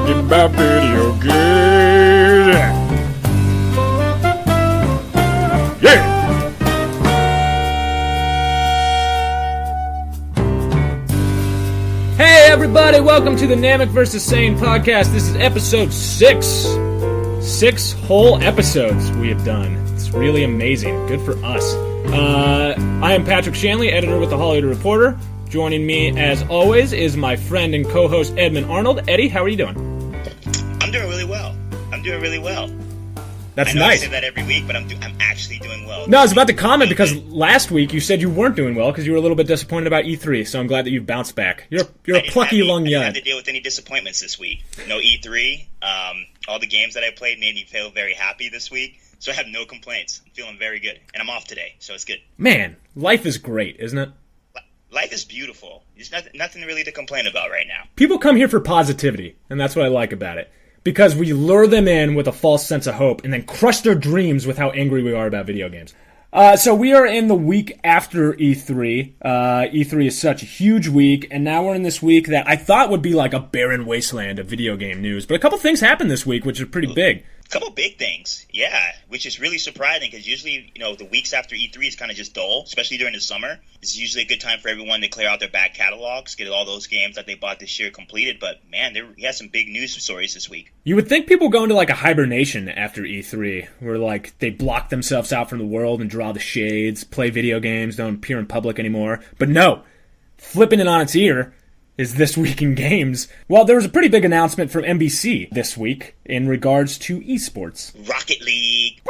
talking about video games. Yeah! Hey everybody, welcome to the Namek vs. Sane podcast. This is episode 6. 6 whole episodes we have done. It's really amazing. Good for us. I am Patrick Shanley, editor with the Hollywood Reporter. Joining me, as always, is my friend and co-host Edmund Arnold. Eddie, how are you doing? I'm doing really well. That's I know nice. I say that every week, but I'm actually doing well. No, I was about to comment because last week you said you weren't doing well because you were a little bit disappointed about E3, so I'm glad that you've bounced back. You're a plucky young I yad. didn't have to deal with any disappointments this week. No E3. All the games that I played made me feel very happy this week, so I have no complaints. I'm feeling very good, and I'm off today, so it's good. Man, life is great, isn't it? Life is beautiful. There's nothing really to complain about right now. People come here for positivity, and that's what I like about it. Because we lure them in with a false sense of hope and then crush their dreams with how angry we are about video games. So we are in the week after E3. E3 is such a huge week, and now we're in this week that I thought would be like a barren wasteland of video game news. But a couple things happened this week, which are pretty big. A couple big things, yeah, which is really surprising because usually, the weeks after E3 is kind of just dull, especially during the summer. It's usually a good time for everyone to clear out their back catalogs, get all those games that they bought this year completed. But man, he had some big news stories this week. You would think people go into like a hibernation after E3, where like they block themselves out from the world and draw the shades, play video games, don't appear in public anymore. But no, flipping it on its ear is This Week in Games. Well, there was a pretty big announcement from NBC this week in regards to esports. Rocket League.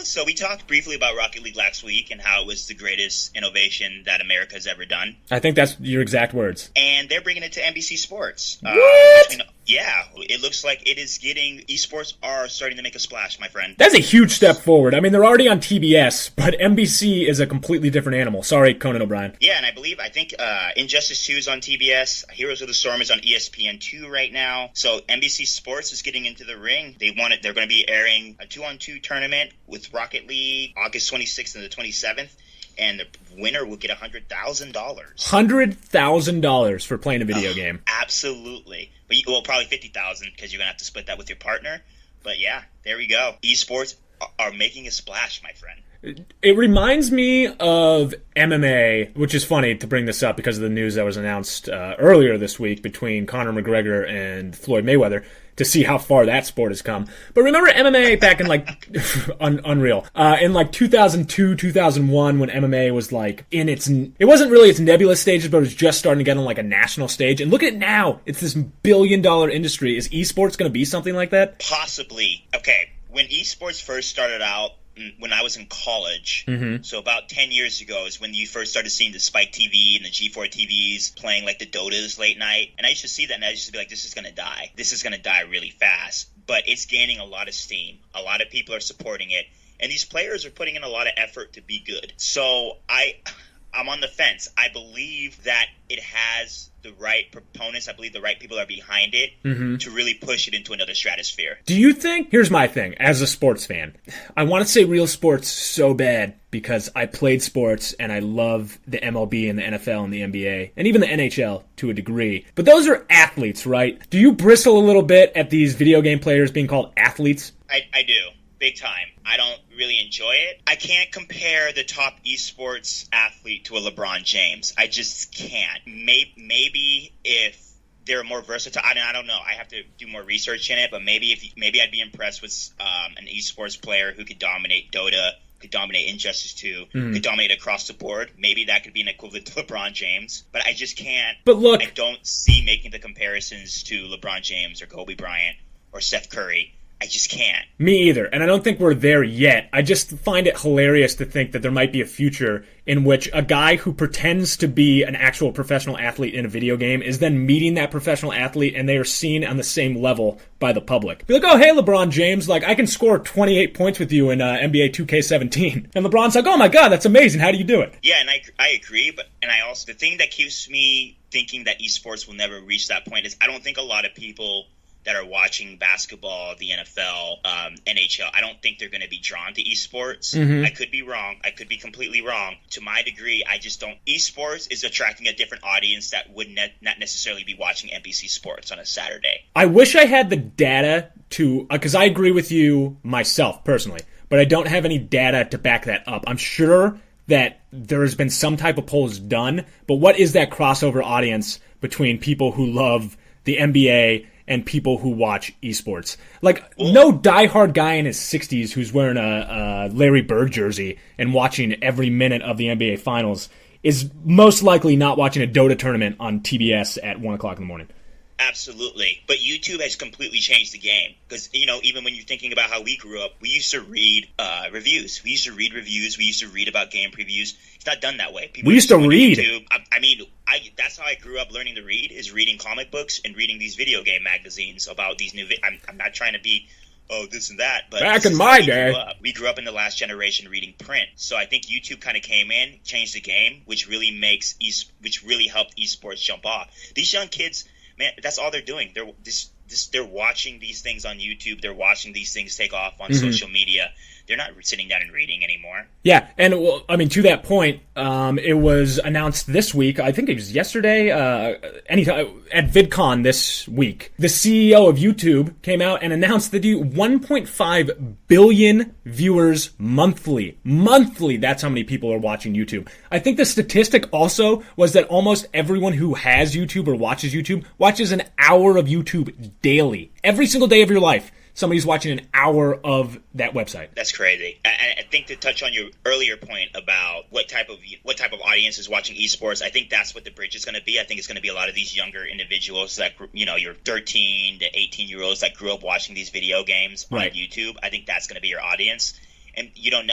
So we talked briefly about Rocket League last week and how it was the greatest innovation that America has ever done. I think that's your exact words. And they're bringing it to NBC Sports. What? Yeah, it looks like it is esports are starting to make a splash, my friend. That's a huge step forward. I mean, they're already on TBS, but NBC is a completely different animal. Sorry, Conan O'Brien. Yeah, and I think Injustice 2 is on TBS. Heroes of the Storm is on ESPN2 right now. So NBC Sports is getting into the ring. They're going to be airing a 2-on-2 tournament with Rocket League August 26th and the 27th. And the winner will get $100,000. $100,000 for playing a video game. Absolutely. But probably $50,000 because you're going to have to split that with your partner. But yeah, there we go. Esports are making a splash, my friend. It reminds me of MMA, which is funny to bring this up because of the news that was announced earlier this week between Conor McGregor and Floyd Mayweather to see how far that sport has come. But remember MMA back in unreal. In 2002, 2001 when MMA was it wasn't really its nebulous stages, but it was just starting to get on a national stage. And look at it now. It's this billion-dollar industry. Is esports going to be something like that? Possibly. Okay, when esports first started out, when I was in college, so about 10 years ago is when you first started seeing the Spike TV and the G4 TVs playing the Dotas late night. And I used to see that and I used to be like, this is going to die. This is going to die really fast. But it's gaining a lot of steam. A lot of people are supporting it. And these players are putting in a lot of effort to be good. So I'm on the fence. I believe that it has the right proponents. I believe the right people are behind it to really push it into another stratosphere. Do you think? Here's my thing as a sports fan. I want to say real sports so bad because I played sports and I love the MLB and the NFL and the NBA and even the NHL to a degree. But those are athletes, right? Do you bristle a little bit at these video game players being called athletes? I do. Big time. I don't really enjoy it. I can't compare the top esports athlete to a LeBron James. I just can't. Maybe if they're more versatile, I don't know. I have to do more research in it, but maybe I'd be impressed with an esports player who could dominate Dota, could dominate Injustice 2, could dominate across the board. Maybe that could be an equivalent to LeBron James, but I just can't. But look, I don't see making the comparisons to LeBron James or Kobe Bryant or Steph Curry. I just can't. Me either, and I don't think we're there yet. I just find it hilarious to think that there might be a future in which a guy who pretends to be an actual professional athlete in a video game is then meeting that professional athlete and they are seen on the same level by the public. Be like, oh, hey, LeBron James, I can score 28 points with you in NBA 2K17. And LeBron's like, oh my God, that's amazing. How do you do it? Yeah, and I agree, and I also, the thing that keeps me thinking that esports will never reach that point is I don't think a lot of people that are watching basketball, the NFL, NHL, I don't think they're going to be drawn to esports. I could be wrong. I could be completely wrong. To my degree, I just don't. Esports is attracting a different audience that would not necessarily be watching NBC Sports on a Saturday. I wish I had the data to, because I agree with you myself personally, but I don't have any data to back that up. I'm sure that there has been some type of polls done, but what is that crossover audience between people who love the NBA and people who watch esports? Like, no diehard guy in his 60s who's wearing a Larry Bird jersey and watching every minute of the NBA Finals is most likely not watching a Dota tournament on TBS at 1 o'clock in the morning. Absolutely. But YouTube has completely changed the game. Because, even when you're thinking about how we grew up, we used to read reviews. We used to read reviews. We used to read about game previews. It's not done that way. People we used to read. YouTube. That's how I grew up learning to read, is reading comic books and reading these video game magazines about these new... I'm not trying to be, this and that, but... Back in my day. We grew up in the last generation reading print. So I think YouTube kind of came in, changed the game, which really helped esports jump off. These young kids... Man, that's all they're doing. They're watching these things on YouTube. They're watching these things take off on social media. They're not sitting down and reading anymore. Yeah, and to that point, it was announced this week. I think it was yesterday. Anytime at VidCon this week, the CEO of YouTube came out and announced that 1.5 billion viewers monthly. Monthly, that's how many people are watching YouTube. I think the statistic also was that almost everyone who has YouTube or watches YouTube watches an hour of YouTube daily, every single day of your life. Somebody's watching an hour of that website. That's crazy. I think to touch on your earlier point about what type of audience is watching esports, I think that's what the bridge is going to be. I think it's going to be a lot of these younger individuals that, your 13 to 18-year-olds that grew up watching these video games on YouTube. I think that's going to be your audience. And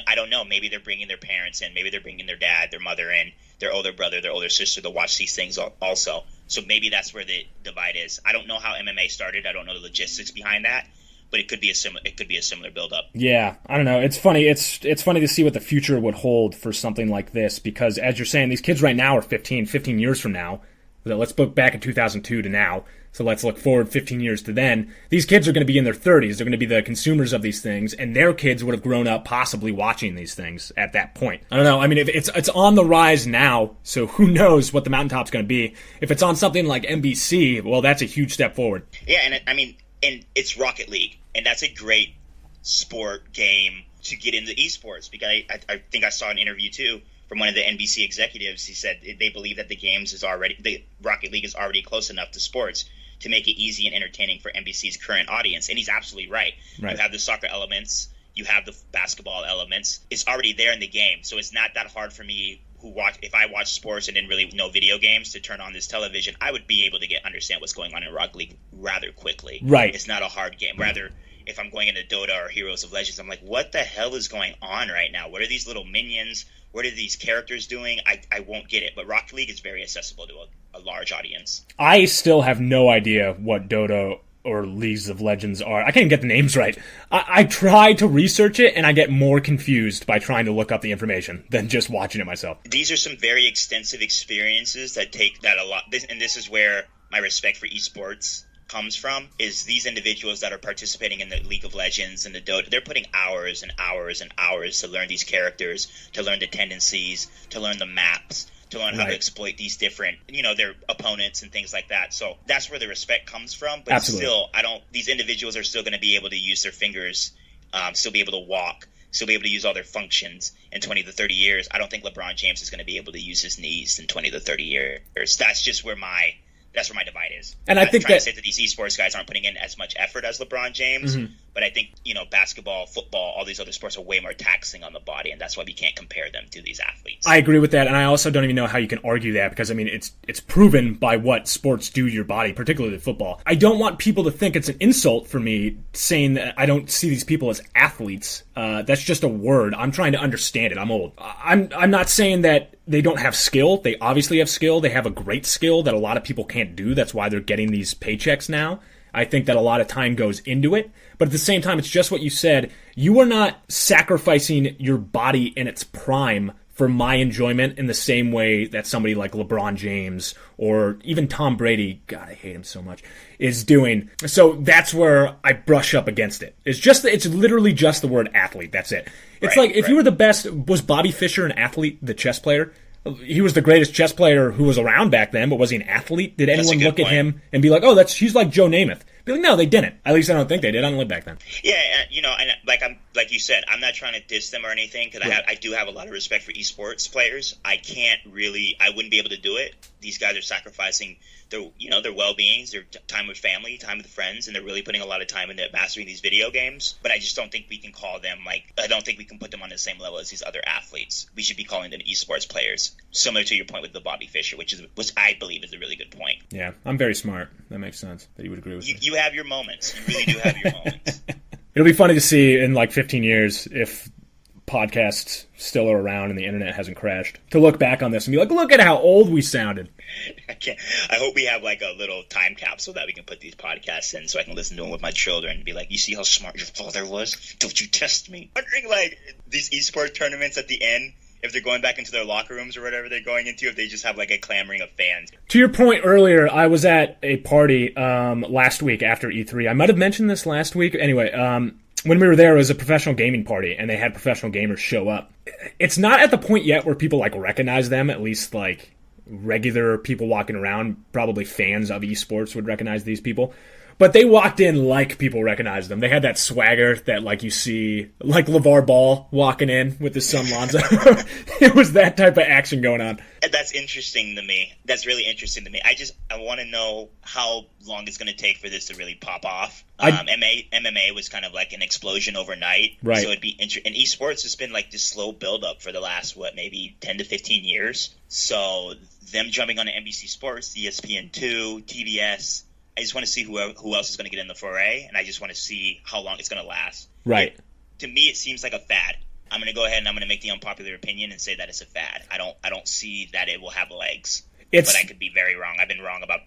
I don't know. Maybe they're bringing their parents in. Maybe they're bringing their dad, their mother in, their older brother, their older sister to watch these things also. So maybe that's where the divide is. I don't know how MMA started. I don't know the logistics behind that. But it could be a similar build-up. Yeah, I don't know. It's funny. It's funny to see what the future would hold for something like this, because as you're saying, these kids right now are 15 years from now. Let's look back at 2002 to now. So let's look forward 15 years to then. These kids are going to be in their 30s. They're going to be the consumers of these things, and their kids would have grown up possibly watching these things at that point. I don't know. I mean, if it's on the rise now, so who knows what the mountaintop's going to be. If it's on something like NBC, well, that's a huge step forward. Yeah, and it's Rocket League, and that's a great sport game to get into esports, because I think I saw an interview too from one of the NBC executives. He said they believe that the Rocket League is already close enough to sports to make it easy and entertaining for NBC's current audience. And he's absolutely right. You have the soccer elements, you have the basketball elements. It's already there in the game, so it's not that hard for me if I watch sports and didn't really know video games, to turn on this television. I would be able to understand what's going on in Rocket League rather quickly. Right. It's not a hard game. Rather, if I'm going into Dota or Heroes of Legends, I'm like, what the hell is going on right now? What are these little minions? What are these characters doing? I won't get it. But Rocket League is very accessible to a large audience. I still have no idea what Dota or Leagues of Legends are. I can't even get the names right. I try to research it, and I get more confused by trying to look up the information than just watching it myself. These are some very extensive experiences that take that a lot. And this is where my respect for esports comes from, is these individuals that are participating in the League of Legends and the Dota. They're putting hours and hours and hours to learn these characters, to learn the tendencies, to learn the maps, to learn how to exploit these different, their opponents and things like that. So that's where the respect comes from. But still, these individuals are still going to be able to use their fingers, still be able to walk, still be able to use all their functions in 20 to 30 years. I don't think LeBron James is going to be able to use his knees in 20 to 30 years. That's just where my divide is. And I think trying to say that these esports guys aren't putting in as much effort as LeBron James, but I think, basketball, football, all these other sports are way more taxing on the body, and that's why we can't compare them to these athletes. I agree with that, and I also don't even know how you can argue that, because, it's proven by what sports do to your body, particularly football. I don't want people to think it's an insult for me saying that I don't see these people as athletes. That's just a word. I'm trying to understand it. I'm old. I'm not saying that they don't have skill. They obviously have skill. They have a great skill that a lot of people can't do. That's why they're getting these paychecks now. I think that a lot of time goes into it. But at the same time, it's just what you said. You are not sacrificing your body in its prime for my enjoyment in the same way that somebody like LeBron James or even Tom Brady, God, I hate him so much, is doing. So that's where I brush up against it. It's literally just the word athlete. That's it. It's like if you were the best, was Bobby Fischer an athlete, the chess player? He was the greatest chess player who was around back then, but was he an athlete? Did anyone look at him and be like, oh, he's like Joe Namath? Be like, no, they didn't. At least I don't think they did. I don't live back then. Yeah, and like you said, I'm not trying to diss them or anything because I do have a lot of respect for esports players. I wouldn't be able to do it. These guys are sacrificing their well-beings, their time with family, time with friends, and they're really putting a lot of time into mastering these video games. But I just don't think we can call them I don't think we can put them on the same level as these other athletes. We should be calling them esports players, similar to your point with the Bobby Fischer, which I believe is a really good point. Yeah, I'm very smart. That makes sense that you would agree with me. You have your moments. You really do have your moments. It'll be funny to see in 15 years if podcasts still are around and the internet hasn't crashed, to look back on this and be like, look at how old we sounded. I hope we have a little time capsule that we can put these podcasts in so I can listen to them with my children and be like, you see how smart your father was? Don't you test me? Wondering these esports tournaments at the end, if they're going back into their locker rooms or whatever they're going into, if they just have a clamoring of fans. To your point earlier, I was at a party last week after E3. I might have mentioned this last week. Anyway, when we were there, it was a professional gaming party, and they had professional gamers show up. It's not at the point yet where people recognize them, at least regular people walking around, probably fans of esports would recognize these people. But they walked in like people recognized them. They had that swagger that you see, like LeVar Ball walking in with his son Lonzo. It was that type of action going on. That's interesting to me. That's really interesting to me. I want to know how long it's going to take for this to really pop off. MMA was kind of like an explosion overnight. Right. So it'd be interesting. And esports has been this slow buildup for the last, maybe 10 to 15 years. So them jumping on NBC Sports, ESPN2, TBS, I just want to see who else is going to get in the foray, and I just want to see how long it's going to last. Right. To me, it seems like a fad. I'm going to go ahead and I'm going to make the unpopular opinion and say that it's a fad. I don't see that it will have legs. But I could be very wrong. I've been wrong about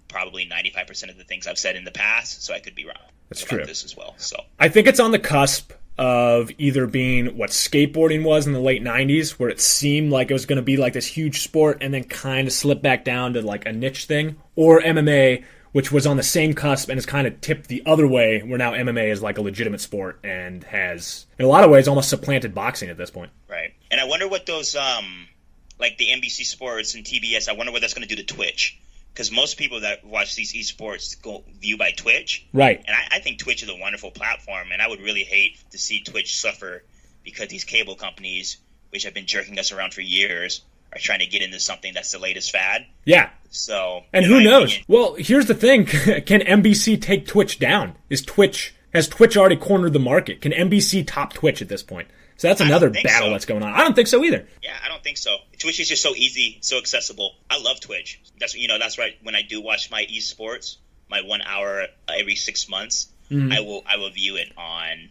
probably 95% of the things I've said in the past, so I could be wrong about this as well. So I think it's on the cusp of either being what skateboarding was in the late 90s, where it seemed like it was going to be this huge sport and then kind of slip back down to a niche thing, or MMA, which was on the same cusp and has kind of tipped the other way, where now MMA is a legitimate sport and has, in a lot of ways, almost supplanted boxing at this point. Right. And I wonder what those, the NBC Sports and TBS, I wonder what that's going to do to Twitch. Because most people that watch these esports view by Twitch. Right. And I think Twitch is a wonderful platform, and I would really hate to see Twitch suffer because these cable companies, which have been jerking us around for years, are trying to get into something that's the latest fad. Yeah. So, and who knows? Well, here's the thing. Can NBC take Twitch down? Has Twitch already cornered the market? Can NBC top Twitch at this point? So that's another battle that's going on. I don't think so either. Yeah, I don't think so. Twitch is just so easy, so accessible. I love Twitch. That's right. When I do watch my esports, my 1 hour every 6 months, I will view it on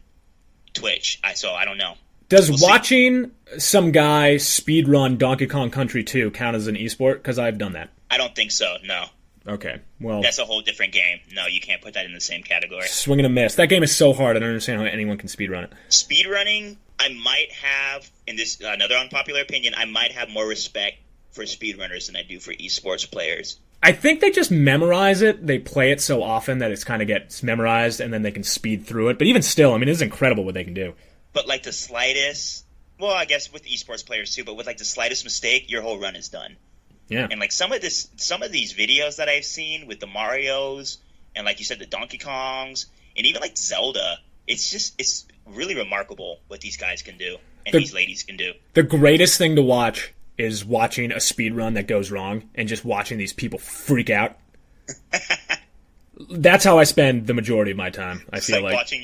Twitch. So I don't know. Does watching some guy speedrun Donkey Kong Country 2 count as an esport? Because I've done that. I don't think so, no. Okay, well... That's a whole different game. No, you can't put that in the same category. Swing and a miss. That game is so hard, I don't understand how anyone can speedrun it. Speedrunning, I might have, in this another unpopular opinion, I might have more respect for speedrunners than I do for esports players. I think they just memorize it. They play it so often that it's kind of gets memorized, and then they can speed through it. But even still, I mean, it's incredible what they can do. But the slightest, well, I guess with esports players too, but with the slightest mistake, your whole run is done. Yeah. And some of these videos that I've seen with the Marios and like you said, the Donkey Kongs and even Zelda, it's really remarkable what these guys can do and these ladies can do. The greatest thing to watch is watching a speed run that goes wrong and just watching these people freak out. That's how I spend the majority of my time. I feel like watching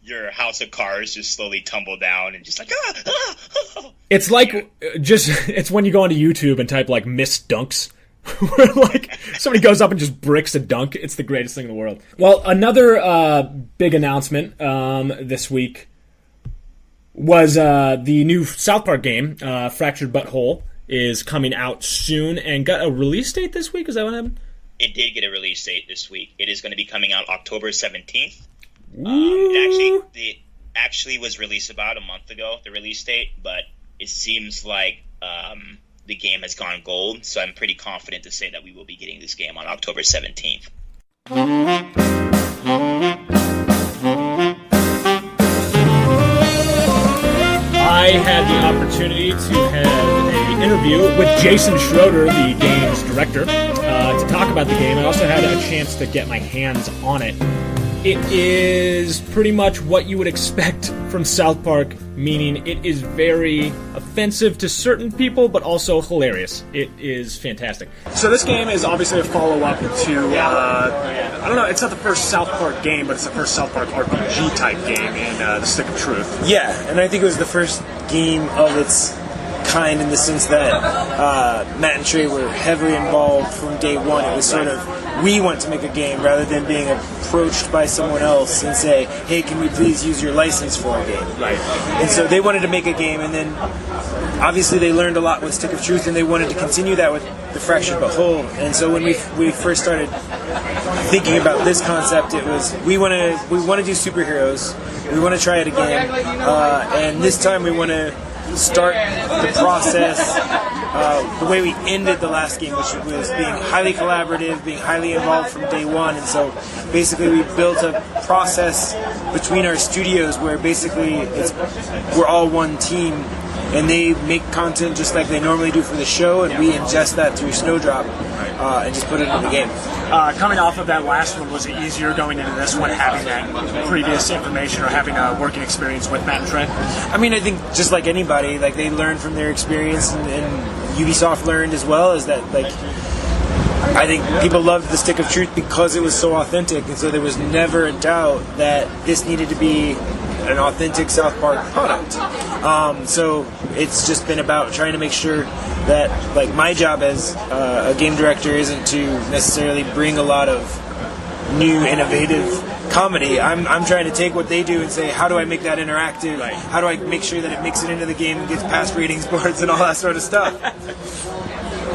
your house of cards just slowly tumble down and just It's it's when you go onto YouTube and type missed dunks where somebody goes up and just bricks a dunk. It's the greatest thing in the world. Well, another big announcement this week was the new South Park game, Fractured Butthole, is coming out soon and got a release date this week. Is that what happened? It did get a release date this week. It is going to be coming out October 17th. It actually was released about a month ago, the release date, but it seems like the game has gone gold. So I'm pretty confident to say that we will be getting this game on October 17th. I had the opportunity to have an interview with Jason Schroeder, the game's director, to talk about the game. I also had a chance to get my hands on it. It is pretty much what you would expect from South Park, meaning it is very offensive to certain people, but also hilarious. It is fantastic. So this game is obviously a follow-up to, I don't know, it's not the first South Park game, but it's the first South Park RPG type game in The Stick of Truth. Yeah, and I think it was the first game of its kind in the sense that Matt and Trey were heavily involved from day one. It was sort of, we want to make a game rather than being approached by someone else and say, hey, can we please use your license for a game? Right. And so they wanted to make a game, and then obviously they learned a lot with Stick of Truth, and they wanted to continue that with The Fractured But Whole. And so when we first started thinking about this concept, it was, we want to do superheroes, we want to try it again, and this time we want to start the process the way we ended the last game, which was being highly collaborative, being highly involved from day one. And so basically we built a process between our studios where basically we're all one team, and they make content just like they normally do for the show, and we ingest that through Snowdrop and just put it in the game. Coming off of that last one, was it easier going into this one, having that previous information or having a working experience with Matt and Trey? I mean, I think just like anybody, like they learn from their experience, and Ubisoft learned as well, is that like I think people loved the Stick of Truth because it was so authentic, and so there was never a doubt that this needed to be an authentic South Park product. So it's just been about trying to make sure that, like, my job as a game director isn't to necessarily bring a lot of new, innovative comedy. I'm trying to take what they do and say, how do I make that interactive? Right. How do I make sure that it makes it into the game and gets past ratings boards and all that sort of stuff?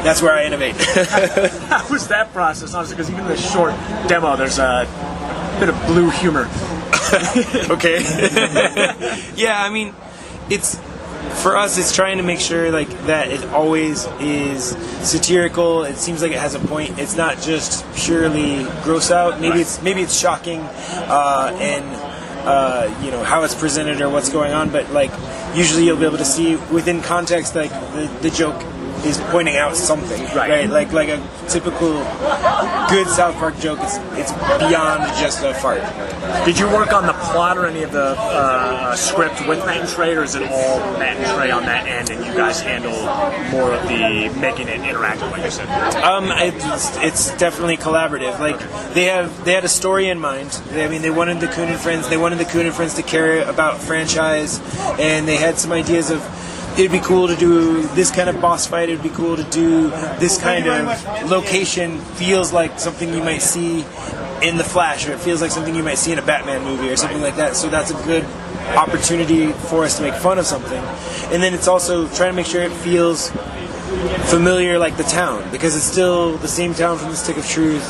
That's where I innovate. How was that process, honestly? Because even in this short demo, there's a bit of blue humor. Okay. Yeah, I mean, for us, it's trying to make sure like that it always is satirical. It seems like it has a point. It's not just purely gross out. Maybe it's shocking, and how it's presented or what's going on. But like usually you'll be able to see within context, like the joke is pointing out something, right? Like a typical good South Park joke. It's beyond just a fart. Did you work on the plot or any of the script with Matt and Trey, or is it all Matt and Trey on that end, and you guys handle more of the making it interactive, like you said? It's definitely collaborative. Like they had a story in mind. They wanted the Coon Friends. They wanted the Coon Friends to care about franchise, and they had some ideas of, it'd be cool to do this kind of boss fight, it'd be cool to do this kind of location, feels like something you might see in The Flash, or it feels like something you might see in a Batman movie or something like that. So that's a good opportunity for us to make fun of something. And then it's also trying to make sure it feels familiar, like the town, because it's still the same town from The Stick of Truth.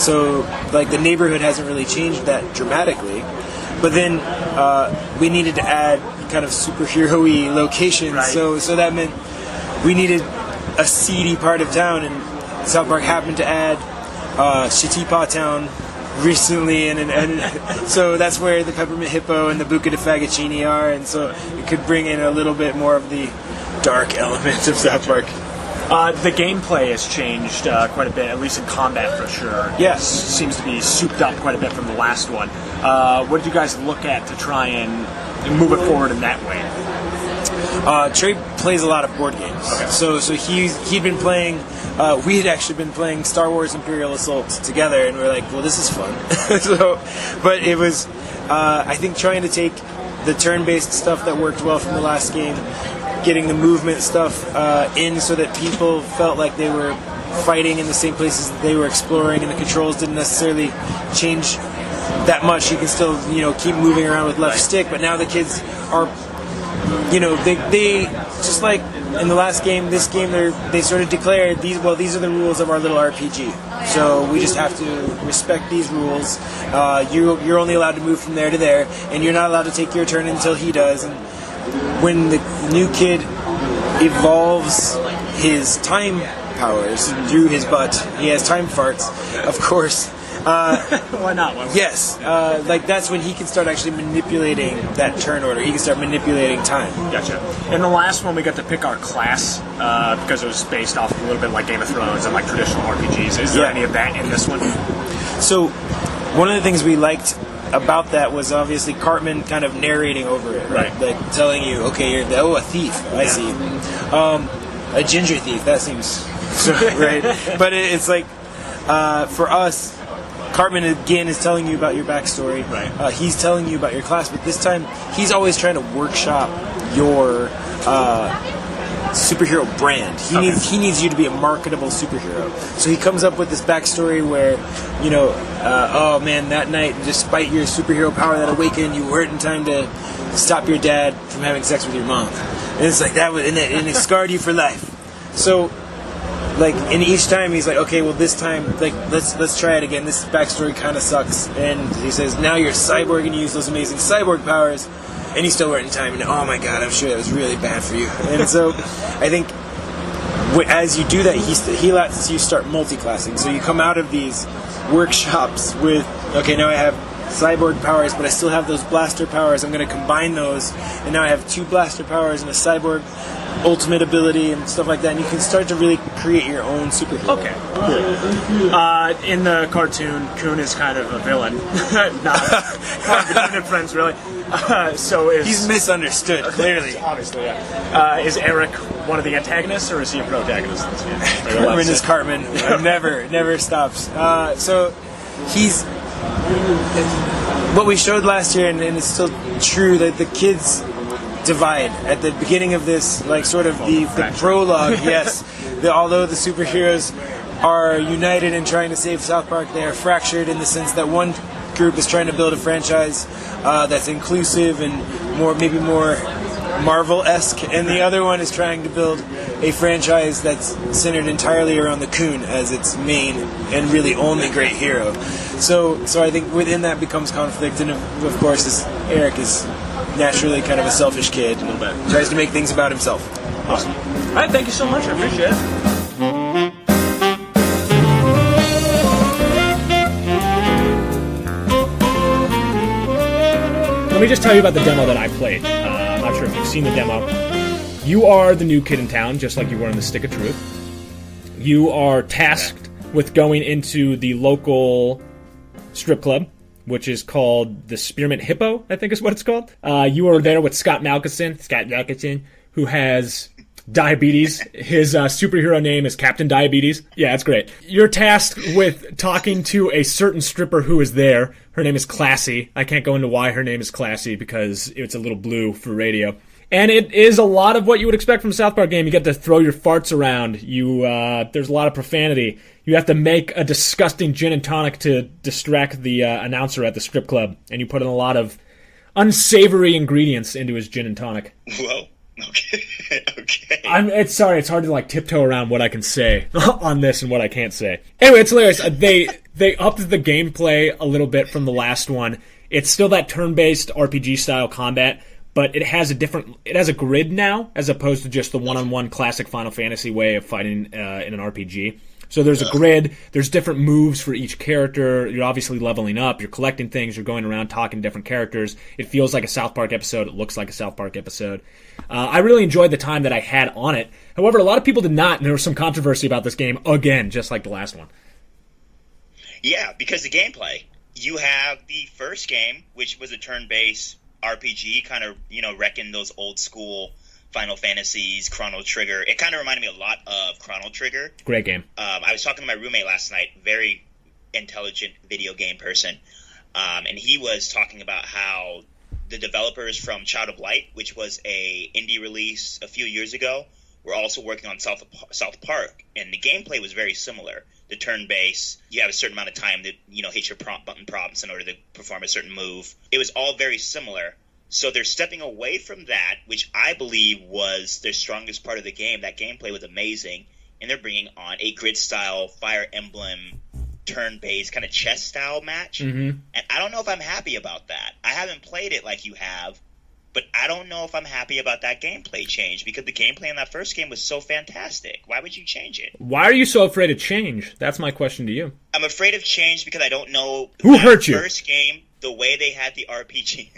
So like the neighborhood hasn't really changed that dramatically. But then we needed to add kind of superhero-y locations, right. So that meant we needed a seedy part of town, and South Park happened to add Shatipa Town recently, and so that's where the Peppermint Hippo and the Buca de Fagocini are, and so it could bring in a little bit more of the dark element of South Park. The gameplay has changed quite a bit, at least in combat for sure. Yes. Seems to be souped up quite a bit from the last one. What did you guys look at to try and move it forward in that way? Trey plays a lot of board games. Okay. So he'd been playing, we had actually been playing Star Wars Imperial Assault together, and we were like, well, this is fun. But it was, I think, trying to take the turn-based stuff that worked well from the last game, getting the movement stuff in so that people felt like they were fighting in the same places that they were exploring, and the controls didn't necessarily change that much. You can still, keep moving around with left stick, but now the kids are, they just like in the last game, this game, they sort of declared these are the rules of our little RPG. So we just have to respect these rules. You're only allowed to move from there to there, and you're not allowed to take your turn until he does. And when the new kid evolves his time powers through his butt. He has time farts, of course. Why not? Yes, like that's when he can start actually manipulating that turn order. He can start manipulating time. Gotcha. In the last one, we got to pick our class because it was based off a little bit like Game of Thrones and like traditional RPGs. Is there any of that in this one? So, one of the things we liked about that was obviously Cartman kind of narrating over it, right? Like telling you, okay, you're a thief. I see. A ginger thief. That seems so, right. But it's like for us. Cartman, again, is telling you about your backstory. Right. He's telling you about your class, but this time he's always trying to workshop your superhero brand. He needs you to be a marketable superhero. So he comes up with this backstory where, oh man, that night, despite your superhero power that awakened, you weren't in time to stop your dad from having sex with your mom. And it's like that, and it scarred you for life. So. Like, and each time he's like, okay, well this time, like, let's try it again. This backstory kind of sucks. And he says, now you're a cyborg and you use those amazing cyborg powers, and you still weren't in time. And oh my god, I'm sure that was really bad for you. And so, I think as you do that, he lets you start multi-classing. So you come out of these workshops with, okay, now I have cyborg powers, but I still have those blaster powers. I'm going to combine those, and now I have 2 blaster powers and a cyborg ultimate ability and stuff like that, and you can start to really create your own superhero. Okay. In the cartoon, Coon is kind of a villain. Not Coon and Friends, really. He's misunderstood, clearly. Obviously, yeah. Is Eric one of the antagonists, or is he a protagonist? Cartman is Cartman. Never stops. So he's... What we showed last year, and it's still true, that the kids divide at the beginning of this, like sort of the prologue. Yes, although the superheroes are united in trying to save South Park, they are fractured in the sense that one group is trying to build a franchise that's inclusive and maybe more Marvel-esque, and the other one is trying to build a franchise that's centered entirely around the Coon as its main and really only great hero. So I think within that becomes conflict, and of course Eric is naturally kind of a selfish kid, a little bit. Tries to make things about himself. Awesome. All right, thank you so much. I appreciate it. Let me just tell you about the demo that I played. I'm not sure if you've seen the demo. You are the new kid in town, just like you were in the Stick of Truth. You are tasked with going into the local strip club, which is called the Spearmint Hippo, I think is what it's called. You are there with Scott Malkinson, who has diabetes. His superhero name is Captain Diabetes. Yeah, that's great. You're tasked with talking to a certain stripper who is there. Her name is Classy. I can't go into why her name is Classy because it's a little blue for radio. And it is a lot of what you would expect from a South Park game. You get to throw your farts around. There's a lot of profanity. You have to make a disgusting gin and tonic to distract the announcer at the strip club. And you put in a lot of unsavory ingredients into his gin and tonic. Whoa. Okay. Okay. It's hard to tiptoe around what I can say on this and what I can't say. Anyway, it's hilarious. They upped the gameplay a little bit from the last one. It's still that turn-based RPG style combat, but it has a grid now as opposed to just the one-on-one classic Final Fantasy way of fighting in an RPG. So there's a grid, there's different moves for each character, you're obviously leveling up, you're collecting things, you're going around talking to different characters. It feels like a South Park episode, it looks like a South Park episode. I really enjoyed the time that I had on it. However, a lot of people did not, and there was some controversy about this game, again, just like the last one. Yeah, because the gameplay. You have the first game, which was a turn-based RPG, kind of, wrecking those old school Final Fantasies, Chrono Trigger. It kind of reminded me a lot of Chrono Trigger. Great game. I was talking to my roommate last night, very intelligent video game person, and he was talking about how the developers from Child of Light, which was a indie release a few years ago, were also working on South Park, and the gameplay was very similar. The turn-based, you have a certain amount of time to hit your button prompts in order to perform a certain move. It was all very similar. So they're stepping away from that, which I believe was their strongest part of the game. That gameplay was amazing. And they're bringing on a grid-style, Fire Emblem, turn-based, kind of chess-style match. Mm-hmm. And I don't know if I'm happy about that. I haven't played it like you have, But I don't know if I'm happy about that gameplay change, because the gameplay in that first game was so fantastic. Why would you change it? Why are you so afraid of change? That's my question to you. I'm afraid of change because I don't know who hurt you. First game, the way they had the RPG,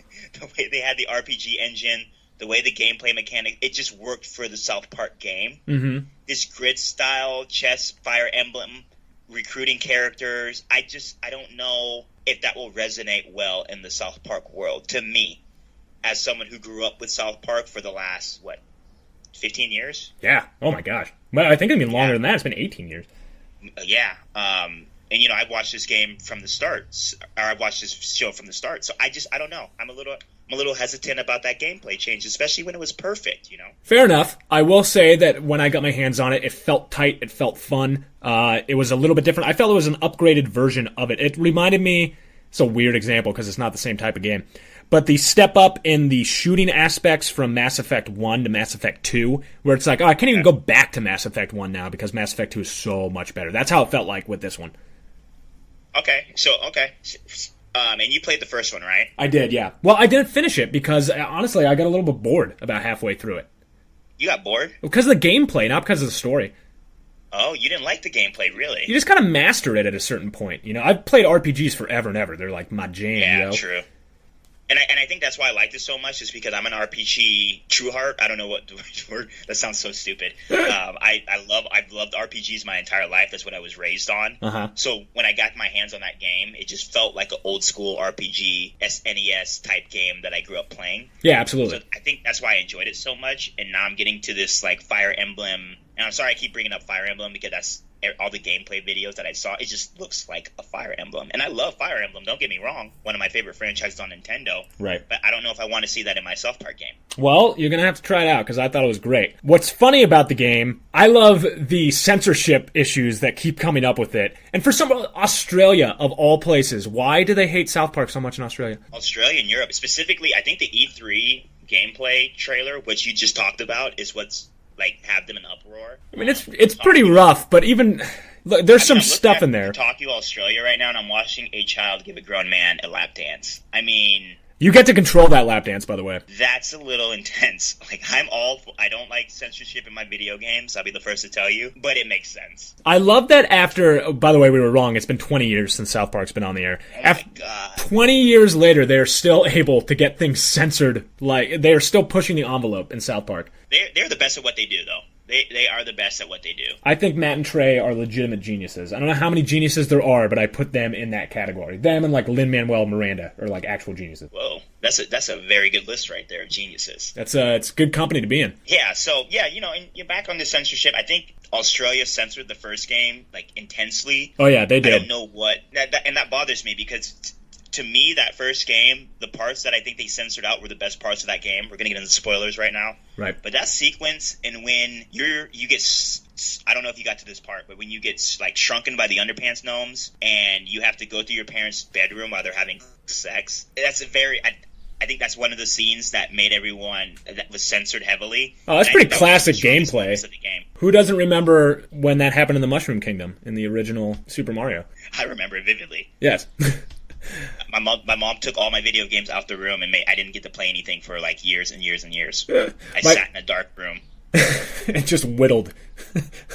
engine, the way the gameplay mechanic, it just worked for the South Park game. Mm-hmm. This grid style, chess, Fire Emblem, recruiting characters. I don't know if that will resonate well in the South Park world. To me, as someone who grew up with South Park for the last, 15 years? Yeah. Oh, my gosh. Well, I think it's been longer than that. It's been 18 years. Yeah. And, I've watched this game from the start. Or I've watched this show from the start. So I don't know. I'm a little hesitant about that gameplay change, especially when it was perfect, Fair enough. I will say that when I got my hands on it, it felt tight. It felt fun. It was a little bit different. I felt it was an upgraded version of it. It reminded me, it's a weird example because it's not the same type of game, but the step up in the shooting aspects from Mass Effect 1 to Mass Effect 2, where it's like, I can't even go back to Mass Effect 1 now because Mass Effect 2 is so much better. That's how it felt like with this one. Okay. And you played the first one, right? I did, yeah. Well, I didn't finish it because, honestly, I got a little bit bored about halfway through it. You got bored? Because of the gameplay, not because of the story. Oh, you didn't like the gameplay, really? You just kind of master it at a certain point. I've played RPGs forever and ever. They're like my jam, Yeah, true. And I think that's why I like this so much, is because I'm an RPG true heart. I don't know what word. That sounds so stupid. I've loved RPGs my entire life. That's what I was raised on. Uh-huh. So when I got my hands on that game, it just felt like an old school RPG, SNES type game that I grew up playing. Yeah, absolutely. So I think that's why I enjoyed it so much. And now I'm getting to this Fire Emblem. And I'm sorry I keep bringing up Fire Emblem because that's all the gameplay videos that I saw. It just looks like a Fire Emblem. And I love Fire Emblem, don't get me wrong. One of my favorite franchises on Nintendo. Right. But I don't know if I want to see that in my South Park game. Well, you're going to have to try it out because I thought it was great. What's funny about the game, I love the censorship issues that keep coming up with it. And for Australia, of all places, why do they hate South Park so much in Australia? Australia and Europe. Specifically, I think the E3 gameplay trailer, which you just talked about, is what's have them in uproar. I mean, it's pretty rough, but even look, there's some stuff in there. Kotaku Australia right now, and I'm watching a child give a grown man a lap dance. I mean, you get to control that lap dance, by the way. That's a little intense. I don't like censorship in my video games. I'll be the first to tell you, but it makes sense. I love that after. By the way, we were wrong. It's been 20 years since South Park's been on the air. Oh my God. 20 years later, they're still able to get things censored. They are still pushing the envelope in South Park. They're the best at what they do, though. They are the best at what they do. I think Matt and Trey are legitimate geniuses. I don't know how many geniuses there are, but I put them in that category. Them and Lin-Manuel Miranda are actual geniuses. Whoa, that's a very good list right there of geniuses. It's good company to be in. Yeah. So and you're back on the censorship. I think Australia censored the first game intensely. Oh yeah, they did. I don't know what, and that bothers me because. To me, that first game, the parts that I think they censored out were the best parts of that game. We're going to get into spoilers right now. Right. But that sequence, and when you get, I don't know if you got to this part, but when you get shrunken by the underpants gnomes, and you have to go through your parents' bedroom while they're having sex, that's I think that's one of the scenes that made everyone, that was censored heavily. Oh, that's pretty classic gameplay. Who doesn't remember when that happened in the Mushroom Kingdom in the original Super Mario? I remember it vividly. Yes. My mom took all my video games out the room, and I didn't get to play anything for years and years and years. I sat in a dark room. and just whittled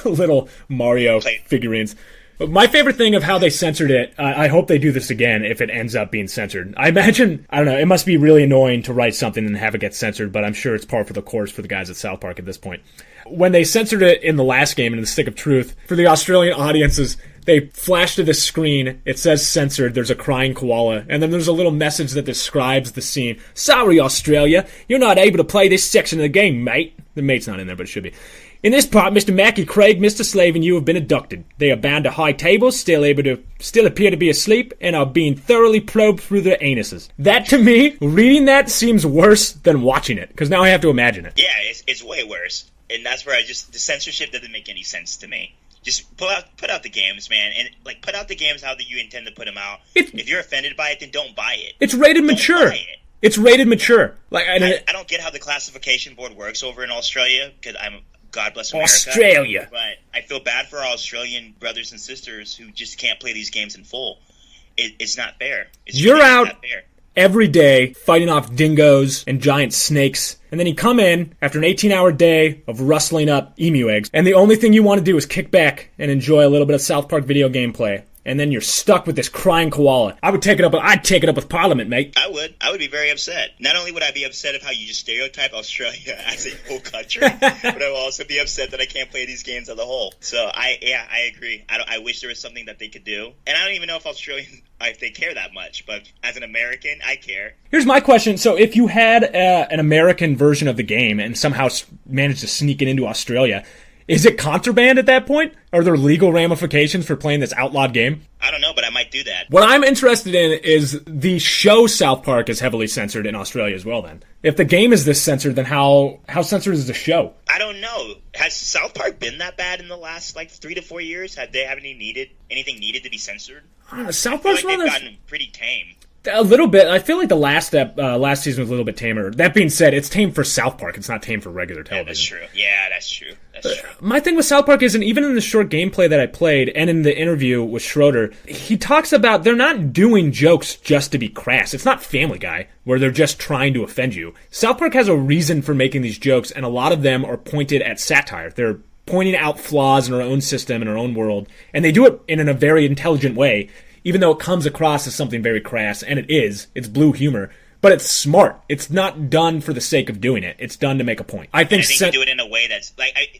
little Mario figurines. But my favorite thing of how they censored it, I hope they do this again if it ends up being censored. I imagine, I don't know, it must be really annoying to write something and have it get censored, but I'm sure it's par for the course for the guys at South Park at this point. When they censored it in the last game, in the Stick of Truth, for the Australian audiences, they flash to the screen, it says censored, there's a crying koala, and then there's a little message that describes the scene. Sorry, Australia, you're not able to play this section of the game, mate. The mate's not in there, but it should be. In this part, Mr. Mackey, Craig, Mr. Slave, and you have been abducted. They are bound to high tables, still appear to be asleep, and are being thoroughly probed through their anuses. That, to me, reading that seems worse than watching it, because now I have to imagine it. Yeah, it's way worse. And that's where the censorship doesn't make any sense to me. Just put out the games, man, and put out the games how you intend to put them out. If you're offended by it, then don't buy it. It's rated mature. It's rated mature. I don't get how the classification board works over in Australia, because God bless America. Australia. But I feel bad for our Australian brothers and sisters who just can't play these games in full. It's not fair. You're out. Not fair. every day fighting off dingoes and giant snakes. And then you come in after an 18-hour day of rustling up emu eggs, and the only thing you want to do is kick back and enjoy a little bit of South Park video gameplay. And then you're stuck with this crying koala. I'd take it up with Parliament, mate. I would be very upset. Not only would I be upset of how you just stereotype Australia as a whole country, but I will also be upset that I can't play these games as a whole. So I agree. I wish there was something that they could do. And I don't even know if Australians, if they care that much, but as an American, I care. Here's my question. So if you had an American version of the game and somehow managed to sneak it into Australia, is it contraband at that point? Are there legal ramifications for playing this outlawed game? I don't know, but I might do that. What I'm interested in is the show South Park is heavily censored in Australia as well, then. If the game is this censored, then how censored is the show? I don't know. Has South Park been that bad in the last, 3 to 4 years? Have they anything needed to be censored? South Park's they've gotten pretty tame. A little bit. I feel like the last season was a little bit tamer. That being said, it's tame for South Park. It's not tame for regular television. That's true. That's true. My thing with South Park is, and even in the short gameplay that I played, and in the interview with Schroeder, he talks about they're not doing jokes just to be crass. It's not Family Guy, where they're just trying to offend you. South Park has a reason for making these jokes, and a lot of them are pointed at satire. They're pointing out flaws in our own system, in our own world, and they do it in a very intelligent way. Even though it comes across as something very crass, and it is, it's blue humor, but it's smart. It's not done for the sake of doing it. It's done to make a point. I think they do it in a way that's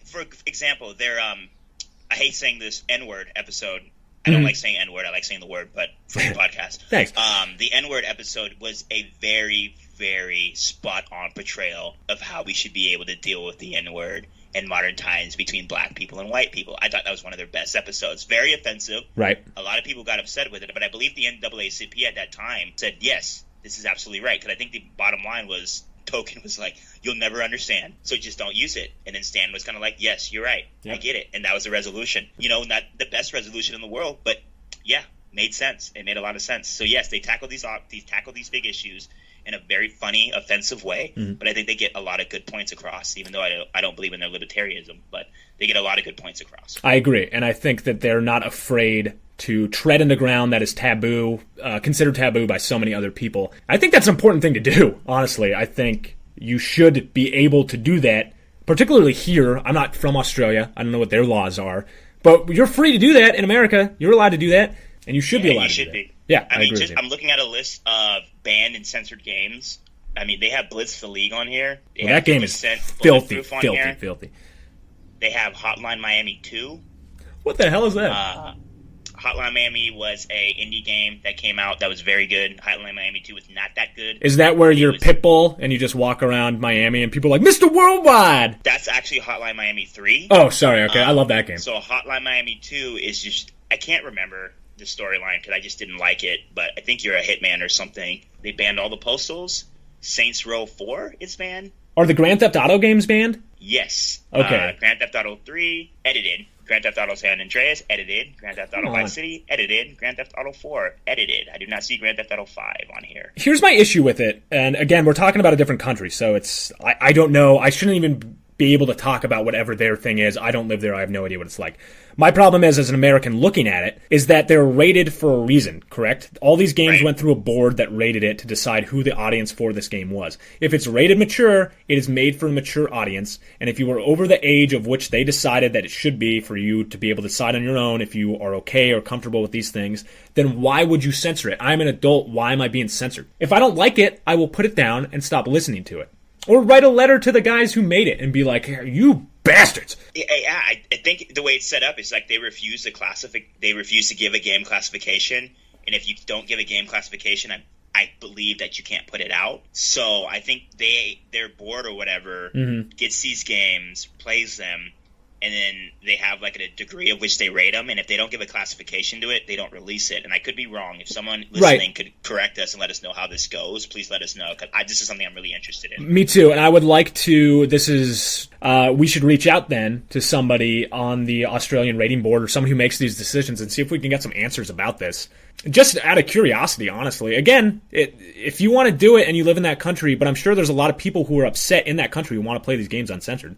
for example, I hate saying this N-word episode. I don't like saying N-word. I like saying the word, but for the podcast. Thanks. The N-word episode was a very, very spot-on portrayal of how we should be able to deal with the N-word in modern times between black people and white people. I thought that was one of their best episodes. Very offensive. Right. A lot of people got upset with it, but I believe the NAACP at that time said, yes, this is absolutely right. Because I think the bottom line was, Token was like, you'll never understand, so just don't use it. And then Stan was kind of like, yes, you're right. Yep. I get it. And that was the resolution. Not the best resolution in the world, but yeah, made sense. It made a lot of sense. So yes, they tackle these big issues in a very funny, offensive way, but I think they get a lot of good points across, even though I don't believe in their libertarianism, but they get a lot of good points across. I agree, and I think that they're not afraid to tread in the ground that is taboo, considered taboo by so many other people. I think that's an important thing to do, honestly. I think you should be able to do that, particularly here. I'm not from Australia. I don't know what their laws are, but you're free to do that in America. You're allowed to do that, and you should be allowed to do that. Yeah, I agree. I'm looking at a list of banned and censored games. I mean, they have Blitz the League on here. That game is filthy. They have Hotline Miami 2. What the hell is that? Hotline Miami was a indie game that came out that was very good. Hotline Miami 2 was not that good. Is that where you're Pitbull and you just walk around Miami and people are like, Mr. Worldwide? That's actually Hotline Miami 3. Oh, sorry. Okay, I love that game. So Hotline Miami 2 is just, I can't remember the storyline because I just didn't like it, but I think you're a hitman or something. They banned all the postals. Saints Row 4 is banned. Are the Grand Theft Auto games banned? Yes. Okay. Grand Theft Auto 3, edited. Grand Theft Auto San Andreas, edited. Grand Theft Auto Vice City, edited. Grand Theft Auto 4, edited. I do not see Grand Theft Auto 5 on here. Here's my issue with it, and again, we're talking about a different country, so I don't know. I shouldn't even be able to talk about whatever their thing is. I don't live there. I have no idea what it's like. My problem is, as an American looking at it, is that they're rated for a reason, correct? All these games went through a board that rated it to decide who the audience for this game was. If it's rated mature, it is made for a mature audience, and if you are over the age of which they decided that it should be for you to be able to decide on your own if you are okay or comfortable with these things, then why would you censor it? I'm an adult. Why am I being censored? If I don't like it, I will put it down and stop listening to it. Or write a letter to the guys who made it and be like, you bastards. Yeah, I think the way it's set up is like they refuse to give a game classification, and if you don't give a game classification, I believe that you can't put it out. So I think their board or whatever gets these games, plays them, and then they have like a degree of which they rate them, and if they don't give a classification to it, they don't release it. And I could be wrong. If someone listening could correct us and let us know how this goes, please let us know, because this is something I'm really interested in. Me too, and I would like to, we should reach out then to somebody on the Australian rating board or someone who makes these decisions and see if we can get some answers about this. Just out of curiosity, honestly. Again, if you want to do it and you live in that country, but I'm sure there's a lot of people who are upset in that country who want to play these games uncensored.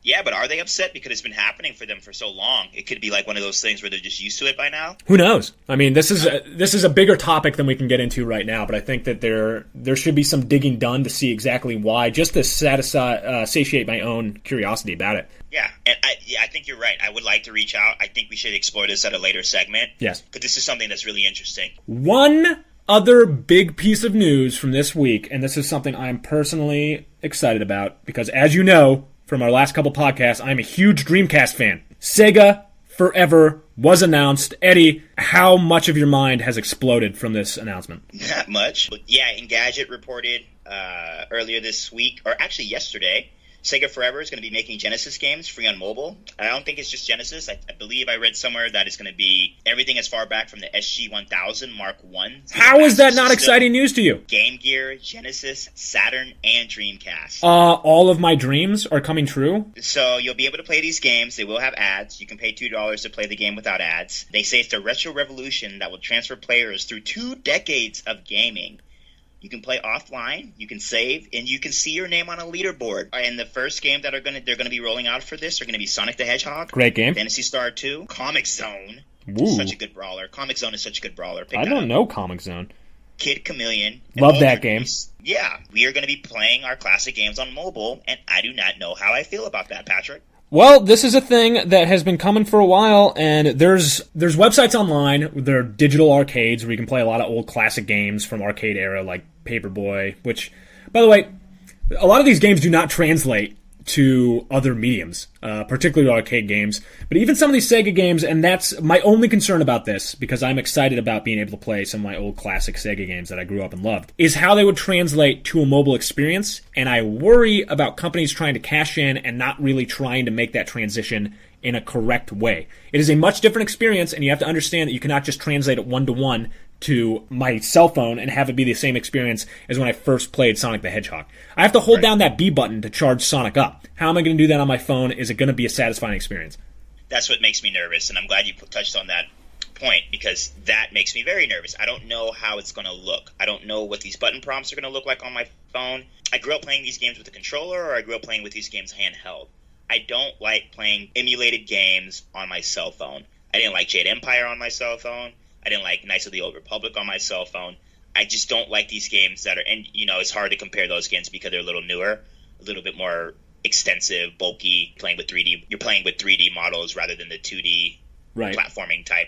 Yeah, but are they upset because it's been happening for them for so long? It could be like one of those things where they're just used to it by now. Who knows? I mean, this is a bigger topic than we can get into right now, but I think that there should be some digging done to see exactly why, just to satiate my own curiosity about it. Yeah, and I think you're right. I would like to reach out. I think we should explore this at a later segment. Yes. Because this is something that's really interesting. One other big piece of news from this week, and this is something I'm personally excited about, because as you know from our last couple podcasts, I'm a huge Dreamcast fan. Sega Forever was announced. Eddie, how much of your mind has exploded from this announcement? Not much. But yeah, Engadget reported earlier this week, or actually yesterday, Sega Forever is going to be making Genesis games free on mobile. I don't think it's just Genesis. I believe I read somewhere that it's going to be everything as far back from the SG-1000 Mark I. How is that not exciting news to you? Game Gear, Genesis, Saturn, and Dreamcast. All of my dreams are coming true? So you'll be able to play these games. They will have ads. You can pay $2 to play the game without ads. They say it's a retro revolution that will transfer players through 2 decades of gaming. You can play offline, you can save, and you can see your name on a leaderboard. And the first game that they're going to be rolling out for this are going to be Sonic the Hedgehog. Great game. Phantasy Star 2. Comic Zone. Ooh. Such a good brawler. Comic Zone is such a good brawler. I don't know Comic Zone. Kid Chameleon. Love that game. Yeah, we are going to be playing our classic games on mobile, and I do not know how I feel about that, Patrick. Well, this is a thing that has been coming for a while, and there's websites online, there are digital arcades where you can play a lot of old classic games from arcade era, like Paperboy, which, by the way, a lot of these games do not translate to other mediums, particularly arcade games, but even some of these Sega games, and that's my only concern about this, because I'm excited about being able to play some of my old classic Sega games that I grew up and loved, is how they would translate to a mobile experience, and I worry about companies trying to cash in and not really trying to make that transition in a correct way. It is a much different experience, and you have to understand that you cannot just translate it one-to-one to my cell phone and have it be the same experience as when I first played Sonic the Hedgehog. I have to hold down that B button to charge Sonic up. How am I going to do that on my phone? Is it going to be a satisfying experience? That's what makes me nervous, and I'm glad you touched on that point, because that makes me very nervous. I don't know how it's going to look. I don't know what these button prompts are going to look like on my phone. I grew up playing these games with a controller, or I grew up playing with these games handheld. I don't like playing emulated games on my cell phone. I didn't like Jade Empire on my cell phone. I didn't like Knights of the Old Republic on my cell phone. I just don't like these games that are, and it's hard to compare those games because they're a little newer, a little bit more extensive, bulky, playing with 3D. You're playing with 3D models rather than the 2D platforming type.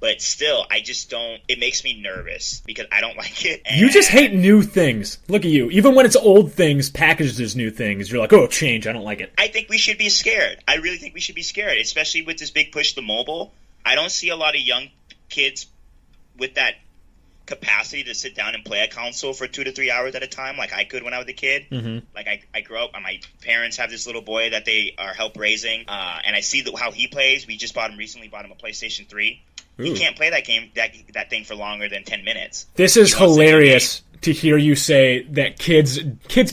But still, I just don't, it makes me nervous because I don't like it. You just hate new things. Look at you. Even when it's old things packaged as new things, you're like, oh, change, I don't like it. I think we should be scared. I really think we should be scared, especially with this big push to mobile. I don't see a lot of young kids with that capacity to sit down and play a console for 2 to 3 hours at a time like I could when I was a kid. Mm-hmm. Like I grew up, and my parents have this little boy that they are help raising, and I see how he plays. We just bought him a PlayStation 3. Ooh. He can't play that game, that thing for longer than 10 minutes. This is hilarious to hear you say that kids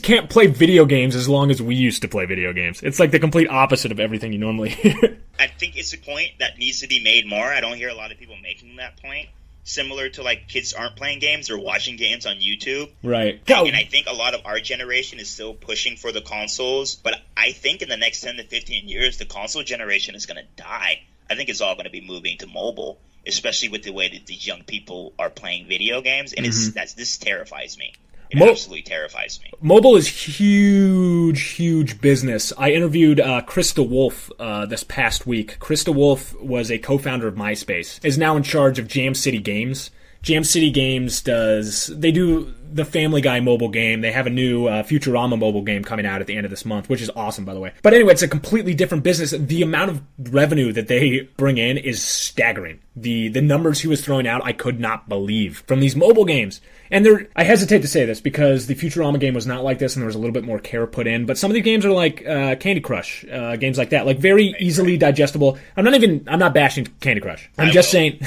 can't play video games as long as we used to play video games. It's like the complete opposite of everything you normally hear. I think it's a point that needs to be made more. I don't hear a lot of people making that point. Similar to like kids aren't playing games, they're watching games on YouTube. Right. And I think a lot of our generation is still pushing for the consoles, but I think in the next 10 to 15 years, the console generation is going to die. I think it's all going to be moving to mobile, especially with the way that these young people are playing video games, and this terrifies me. It absolutely terrifies me. Mobile is huge business. I interviewed Krista Wolf this past week. Krista Wolf was a co-founder of MySpace, is now in charge of Jam City Games. Jam City Games they do the Family Guy mobile game. They have a new Futurama mobile game coming out at the end of this month, which is awesome, by the way. But anyway, it's a completely different business. The amount of revenue that they bring in is staggering. The numbers he was throwing out, I could not believe from these mobile games. And I hesitate to say this because the Futurama game was not like this and there was a little bit more care put in. But some of the games are like Candy Crush, games like that, like very easily digestible. I'm not bashing Candy Crush. I'm just saying...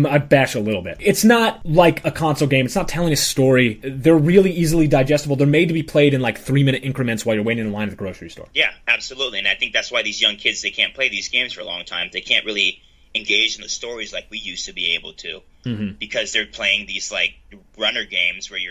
I bash a little bit. It's not like a console game. It's not telling a story. They're really easily digestible. They're made to be played in like 3-minute increments while you're waiting in line at the grocery store. Yeah, absolutely. And I think that's why these young kids, they can't play these games for a long time. They can't really engage in the stories like we used to be able to, because they're playing these like runner games where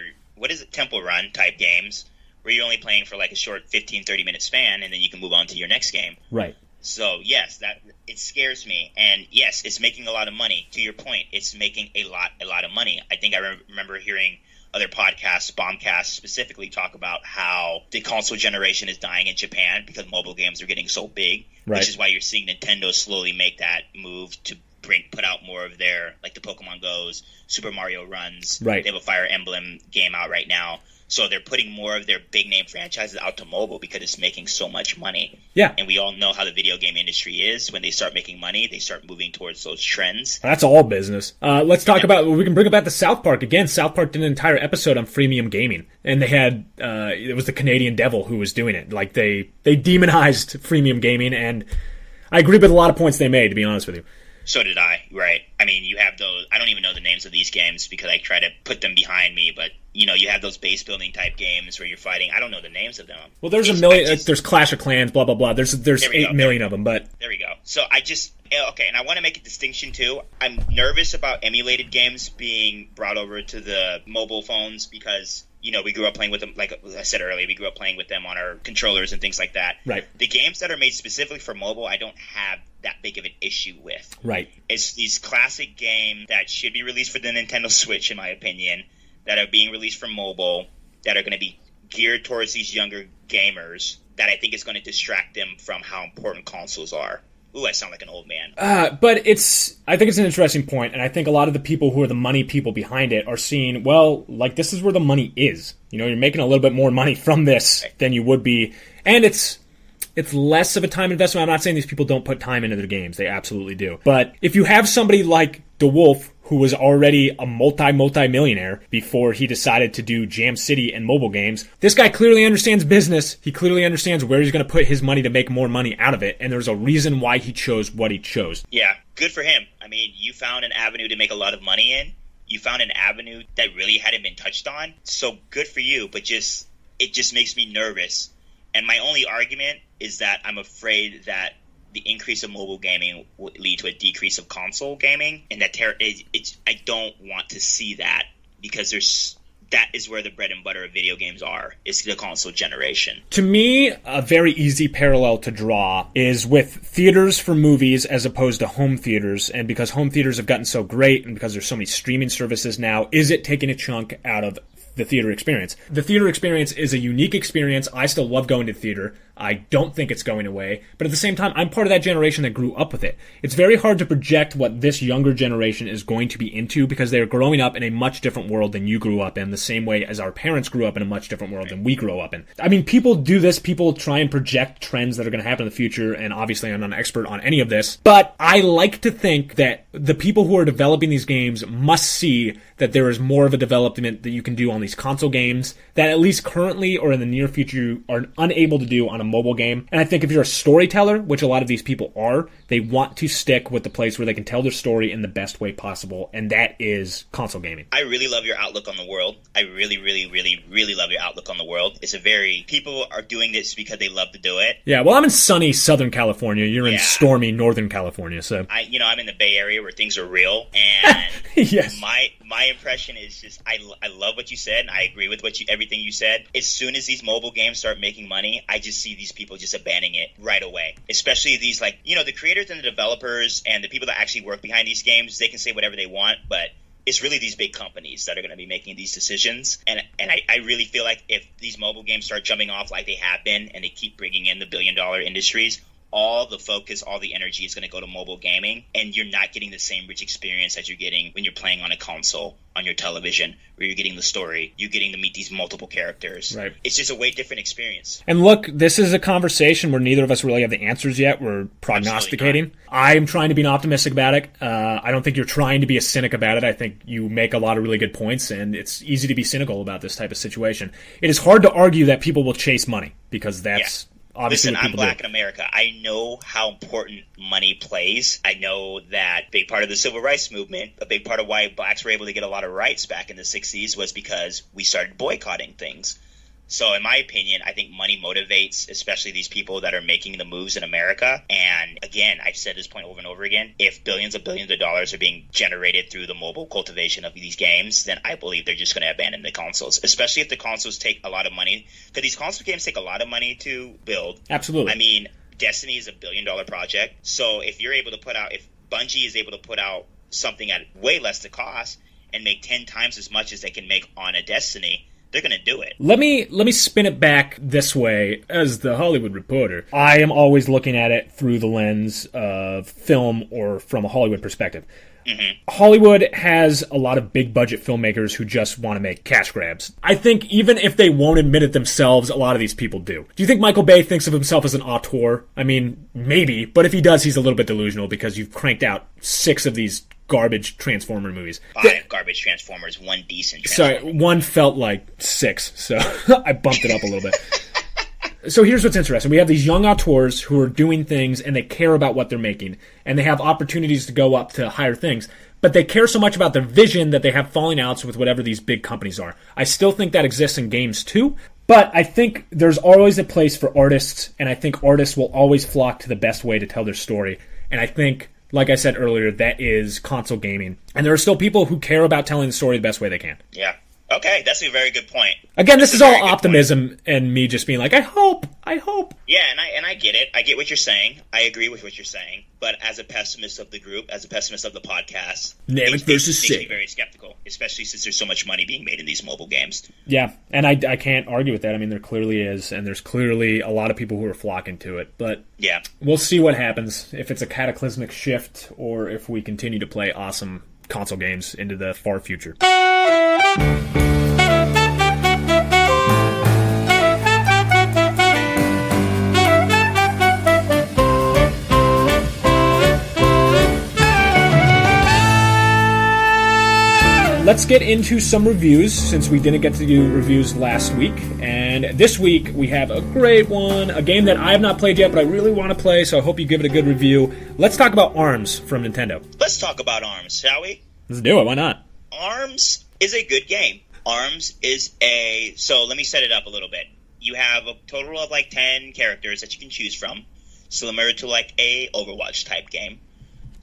Temple Run type games where you're only playing for like a short 15, 30-minute span, and then you can move on to your next game. Right. So, yes, that it scares me. And, yes, it's making a lot of money. To your point, it's making a lot of money. I think I remember hearing other podcasts, Bombcast specifically, talk about how the console generation is dying in Japan because mobile games are getting so big, right. Which is why you're seeing Nintendo slowly make that move to put out more of their, like the Pokemon Go's, Super Mario Runs. Right. They have a Fire Emblem game out right now. So they're putting more of their big name franchises out to mobile because it's making so much money. Yeah. And we all know how the video game industry is. When they start making money, they start moving towards those trends. That's all business. Let's talk about, we can bring it back to South Park. Again, South Park did an entire episode on freemium gaming. And they had, it was the Canadian Devil who was doing it. Like, they demonized freemium gaming. And I agree with a lot of points they made, to be honest with you. So did I, right? I mean, you have those, I don't even know the names of these games because I try to put them behind me, but, you know, you have those base building type games where you're fighting. I don't know the names of them. Well, there's a million, there's Clash of Clans, blah, blah, blah. There's 8 million of them, but... There we go. So okay, and I want to make a distinction too. I'm nervous about emulated games being brought over to the mobile phones because... You know, we grew up playing with them, like I said earlier, we grew up playing with them on our controllers and things like that. Right. The games that are made specifically for mobile, I don't have that big of an issue with. Right. It's these classic games that should be released for the Nintendo Switch, in my opinion, that are being released for mobile, that are going to be geared towards these younger gamers, that I think is going to distract them from how important consoles are. Ooh, I sound like an old man. But I think it's an interesting point, and I think a lot of the people who are the money people behind it are seeing, well, like, this is where the money is. You know, you're making a little bit more money from this than you would be, and it's less of a time investment. I'm not saying these people don't put time into their games. They absolutely do. But if you have somebody like DeWolf, who was already a multi-millionaire before he decided to do Jam City and mobile games. This guy clearly understands business. He clearly understands where he's going to put his money to make more money out of it, and there's a reason why he chose what he chose. Yeah, good for him. I mean, you found an avenue to make a lot of money in. You found an avenue that really hadn't been touched on. So good for you, but it just makes me nervous. And my only argument is that I'm afraid that the increase of mobile gaming will lead to a decrease of console gaming, and that I don't want to see that because that is where the bread and butter of video games are, is the console generation. To me, a very easy parallel to draw is with theaters for movies as opposed to home theaters, and because home theaters have gotten so great and because there's so many streaming services now, is it taking a chunk out of the theater experience? The theater experience is a unique experience. I still love going to theater. I don't think it's going away. But at the same time, I'm part of that generation that grew up with it. It's very hard to project what this younger generation is going to be into because they're growing up in a much different world than you grew up in, the same way as our parents grew up in a much different world than we grew up in. I mean, people do this. People try and project trends that are going to happen in the future, and obviously I'm not an expert on any of this. But I like to think that the people who are developing these games must see that there is more of a development that you can do on these console games that at least currently or in the near future you are unable to do on a mobile game. And I think if you're a storyteller, which a lot of these people are, they want to stick with the place where they can tell their story in the best way possible, and that is console gaming. I really love your outlook on the world. I really, really, really, really love your outlook on the world. People are doing this because they love to do it. Yeah, well, I'm in sunny Southern California. You're in stormy Northern California, so. I'm in the Bay Area where things are real, and yes. My impression is just I love what you said, and I agree with everything you said. As soon as these mobile games start making money, I just see these people just abandoning it right away. Especially these, the creators and the developers and the people that actually work behind these games, they can say whatever they want, but it's really these big companies that are going to be making these decisions. And I really feel like if these mobile games start jumping off like they have been, and they keep bringing in the billion-dollar industries, all the focus, all the energy is going to go to mobile gaming, and you're not getting the same rich experience as you're getting when you're playing on a console, on your television, where you're getting the story, you're getting to meet these multiple characters. Right. It's just a way different experience. And look, this is a conversation where neither of us really have the answers yet. We're prognosticating. I'm trying to be optimistic about it. I don't think you're trying to be a cynic about it. I think you make a lot of really good points, and it's easy to be cynical about this type of situation. It is hard to argue that people will chase money, because that's... Obviously, listen, I'm black in America. I know how important money plays. I know that a big part of the civil rights movement, a big part of why blacks were able to get a lot of rights back in the 60s was because we started boycotting things. So in my opinion, I think money motivates, especially these people that are making the moves in America. And again, I've said this point over and over again, if billions of dollars are being generated through the mobile cultivation of these games, then I believe they're just going to abandon the consoles, especially if the consoles take a lot of money. Because these console games take a lot of money to build. Absolutely. I mean, Destiny is $1 billion project. So if Bungie is able to put out something at way less the cost and make 10 times as much as they can make on a Destiny, they're going to do it. Let me spin it back this way. As the Hollywood Reporter, I am always looking at it through the lens of film or from a Hollywood perspective. Mm-hmm. Hollywood has a lot of big budget filmmakers who just want to make cash grabs. I think even if they won't admit it themselves, a lot of these people do. Do you think Michael Bay thinks of himself as an auteur? I mean, maybe, but if he does, he's a little bit delusional because you've cranked out 6 of these garbage Transformer movies. 5 garbage Transformers, 1 decent Transformer. Sorry, 1 felt like 6, so I bumped it up a little bit. So here's what's interesting. We have these young auteurs who are doing things and they care about what they're making and they have opportunities to go up to higher things, but they care so much about their vision that they have falling outs with whatever these big companies are. I still think that exists in games too, but I think there's always a place for artists, and I think artists will always flock to the best way to tell their story. And I think, like I said earlier, that is console gaming. And there are still people who care about telling the story the best way they can. Yeah. Okay, that's a very good point. Again, this is all optimism and me just being like, I hope. Yeah, and I get it. I get what you're saying. I agree with what you're saying. But as a pessimist of the group, as a pessimist of the podcast, it makes me very skeptical, especially since there's so much money being made in these mobile games. Yeah, and I can't argue with that. I mean, there clearly is, and there's clearly a lot of people who are flocking to it. But yeah, we'll see what happens, if it's a cataclysmic shift or if we continue to play awesome console games into the far future. Let's get into some reviews, since we didn't get to do reviews last week. And this week, we have a great one, a game that I have not played yet, but I really want to play, so I hope you give it a good review. Let's talk about ARMS from Nintendo. Let's talk about ARMS, shall we? Let's do it, why not? ARMS is a good game. ARMS is so let me set it up a little bit. You have a total of like 10 characters that you can choose from, similar to like a Overwatch type game.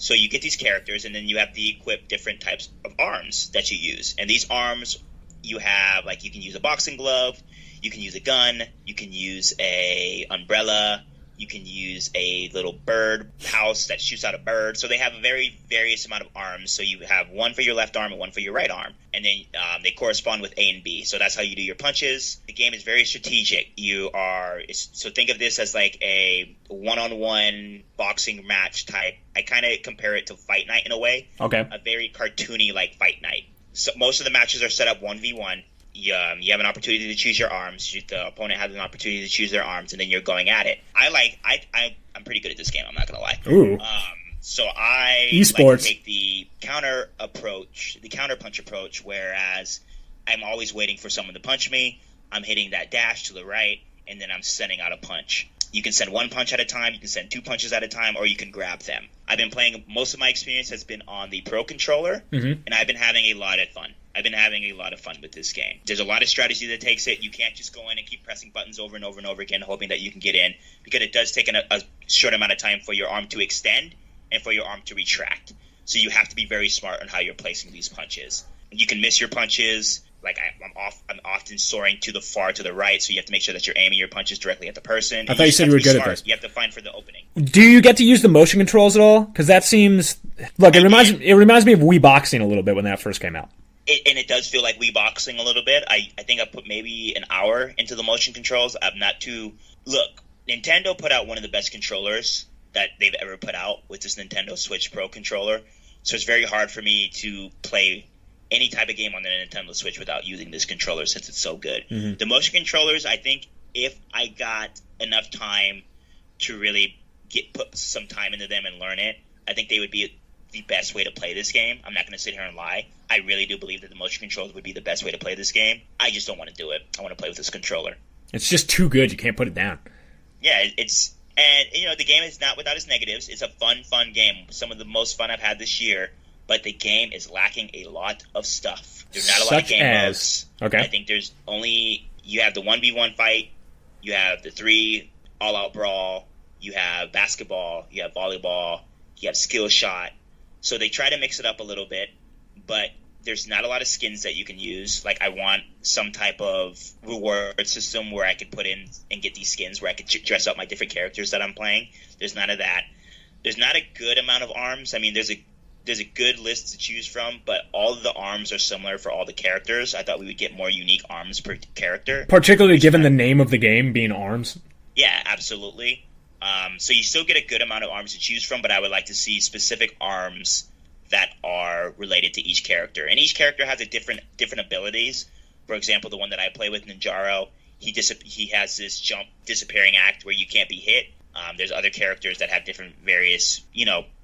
So you get these characters, and then you have to equip different types of arms that you use. And these arms, you have, like, you can use a boxing glove, you can use a gun, you can use a umbrella, you can use a little bird house that shoots out a bird. So they have a very various amount of arms. So you have one for your left arm and one for your right arm. And then they correspond with A and B. So that's how you do your punches. The game is very strategic. So think of this as like a one-on-one boxing match type. I kind of compare it to Fight Night in a way. Okay. A very cartoony like Fight Night. So most of the matches are set up 1v1. You have an opportunity to choose your arms. The opponent has an opportunity to choose their arms, and then you're going at it. I'm pretty good at this game. I'm not gonna lie. Ooh. So I Esports. like to take the counter punch approach, whereas I'm always waiting for someone to punch me. I'm hitting that dash to the right, and then I'm sending out a punch. You can send 1 punch at a time, you can send 2 punches at a time, or you can grab them. I've been playing, most of my experience has been on the Pro Controller, and I've been having a lot of fun. With this game. There's a lot of strategy that takes it. You can't just go in and keep pressing buttons over and over and over again, hoping that you can get in, because it does take a short amount of time for your arm to extend and for your arm to retract. So you have to be very smart on how you're placing these punches. You can miss your punches. Like I'm often soaring to the right, so you have to make sure that you're aiming your punches directly at the person. I thought you said you were good at this. You have to find for the opening. Do you get to use the motion controls at all? Because that seems it reminds me of Wii Boxing a little bit when that first came out. And it does feel like Wii Boxing a little bit. I think I put maybe an hour into the motion controls. I'm not too... Look, Nintendo put out one of the best controllers that they've ever put out with this Nintendo Switch Pro controller. So it's very hard for me to play any type of game on the Nintendo Switch without using this controller, since it's so good. Mm-hmm. The motion controllers, I think if I got enough time to really put some time into them and learn it, I think they would be the best way to play this game. I'm not going to sit here and lie. I really do believe that the motion controls would be the best way to play this game. I just don't want to do it. I want to play with this controller. It's just too good. You can't put it down. Yeah, the game is not without its negatives. It's a fun game. Some of the most fun I've had this year. But the game is lacking a lot of stuff. There's not a lot of game modes. Okay. I think there's only You have the 1v1 fight. You have the 3 all-out brawl. You have basketball. You have volleyball. You have skill shot. So they try to mix it up a little bit, but there's not a lot of skins that you can use. Like, I want some type of reward system where I could put in and get these skins where I could dress up my different characters that I'm playing. There's none of that. There's not a good amount of arms. I mean, there's a good list to choose from, but all of the arms are similar for all the characters. I thought we would get more unique arms per character. Particularly given the name of the game being ARMS. Yeah, absolutely. So you still get a good amount of arms to choose from, but I would like to see specific arms that are related to each character. And each character has a different abilities. For example, the one that I play with, Ninjaro, he has this jump disappearing act where you can't be hit. There's other characters that have different various,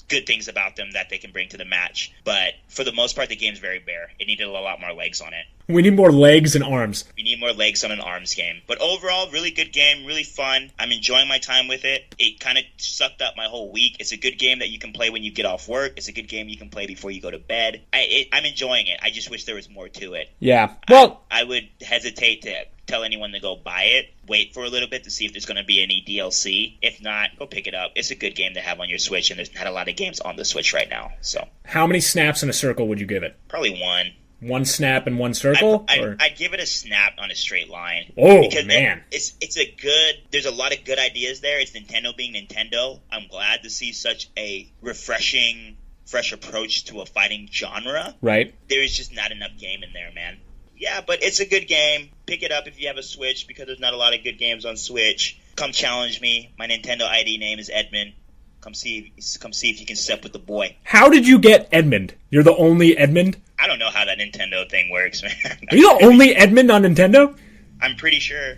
good things about them that they can bring to the match. But for the most part, the game's very bare. It needed a lot more legs on it. We need more legs and arms. We need more legs on an arms game. But overall, really good game, really fun. I'm enjoying my time with it. It kind of sucked up my whole week. It's a good game that you can play when you get off work. It's a good game you can play before you go to bed. I'm enjoying it. I just wish there was more to it. Yeah. Well, I would hesitate to tell anyone to go buy it. Wait for a little bit to see if there's going to be any DLC. If not, go pick it up. It's a good game to have on your Switch, and there's not a lot of games on the Switch right now. So, how many snaps in a circle would you give it? Probably one. One snap and one circle? I'd give it a snap on a straight line. Oh, because man. There's a lot of good ideas there. It's Nintendo being Nintendo. I'm glad to see such a refreshing, fresh approach to a fighting genre. Right. There is just not enough game in there, man. Yeah, but it's a good game. Pick it up if you have a Switch, because there's not a lot of good games on Switch. Come challenge me. My Nintendo ID name is Edmund. Come see if you can step with the boy. How did you get Edmund? You're the only Edmund? I don't know how that Nintendo thing works, man. Are you the only Edmund on Nintendo? I'm pretty sure.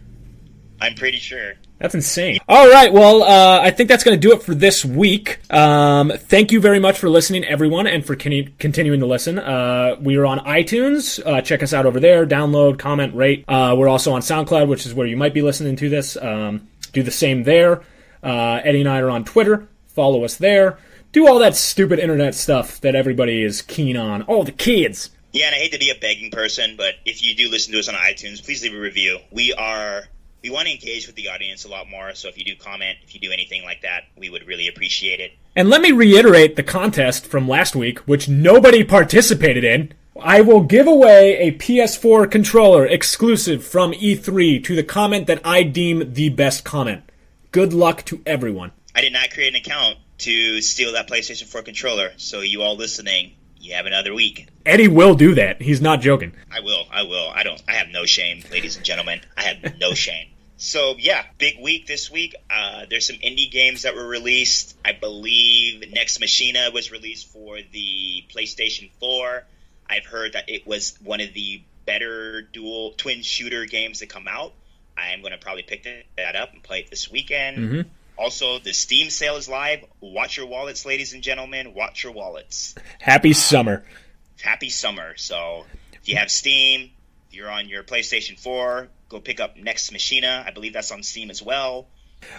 That's insane. All right, well, I think that's going to do it for this week. Thank you very much for listening, everyone, and for continuing to listen. We are on iTunes. Check us out over there. Download, comment, rate. We're also on SoundCloud, which is where you might be listening to this. Do the same there. Eddie and I are on Twitter. Follow us there. Do all that stupid internet stuff that everybody is keen on. All the kids. Yeah, and I hate to be a begging person, but if you do listen to us on iTunes, please leave a review. We want to engage with the audience a lot more, so if you do comment, if you do anything like that, we would really appreciate it. And let me reiterate the contest from last week, which nobody participated in. I will give away a PS4 controller exclusive from E3 to the comment that I deem the best comment. Good luck to everyone. I did not create an account to steal that PlayStation 4 controller, so you all listening, you have another week. Eddie will do that. He's not joking. I will. I have no shame, ladies and gentlemen. I have no shame. So, yeah, big week this week. There's some indie games that were released. I believe Nex Machina was released for the PlayStation 4. I've heard that it was one of the better dual twin shooter games that come out. I am going to probably pick that up and play it this weekend. Mm-hmm. Also, the Steam sale is live. Watch your wallets, ladies and gentlemen. Watch your wallets. Happy summer. Happy summer. So, if you have Steam, if you're on your PlayStation 4, go pick up Nex Machina. I believe that's on Steam as well.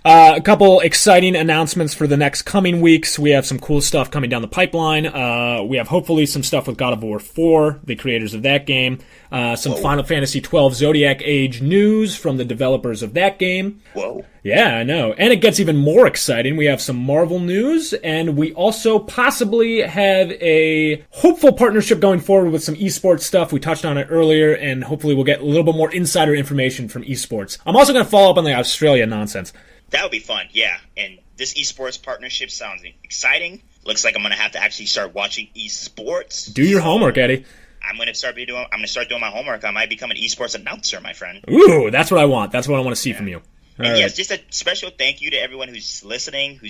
A couple exciting announcements for the next coming weeks. We have some cool stuff coming down the pipeline. We have hopefully some stuff with God of War 4, the creators of that game. Some Final Fantasy XII Zodiac Age news from the developers of that game. Whoa. Yeah, I know. And it gets even more exciting. We have some Marvel news, and we also possibly have a hopeful partnership going forward with some esports stuff. We touched on it earlier, and hopefully we'll get a little bit more insider information from esports. I'm also going to follow up on the Australia nonsense. That would be fun, yeah. And this esports partnership sounds exciting. Looks like I'm going to have to actually start watching esports. Do your homework, Eddie. I'm going to start doing my homework. I might become an esports announcer, my friend. Ooh, that's what I want. That's what I want to see from you. And yes, just a special thank you to everyone who's listening.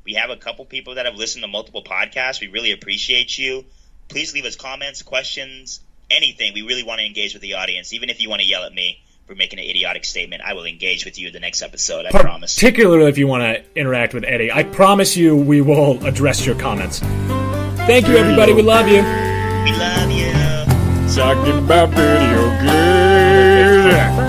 We have a couple people that have listened to multiple podcasts. We really appreciate you. Please leave us comments, questions, anything. We really want to engage with the audience. Even if you want to yell at me for making an idiotic statement, I will engage with you in the next episode. I promise. Particularly if you want to interact with Eddie. I promise you we will address your comments. Thank you, everybody. We love you. We love you. Talking about video games.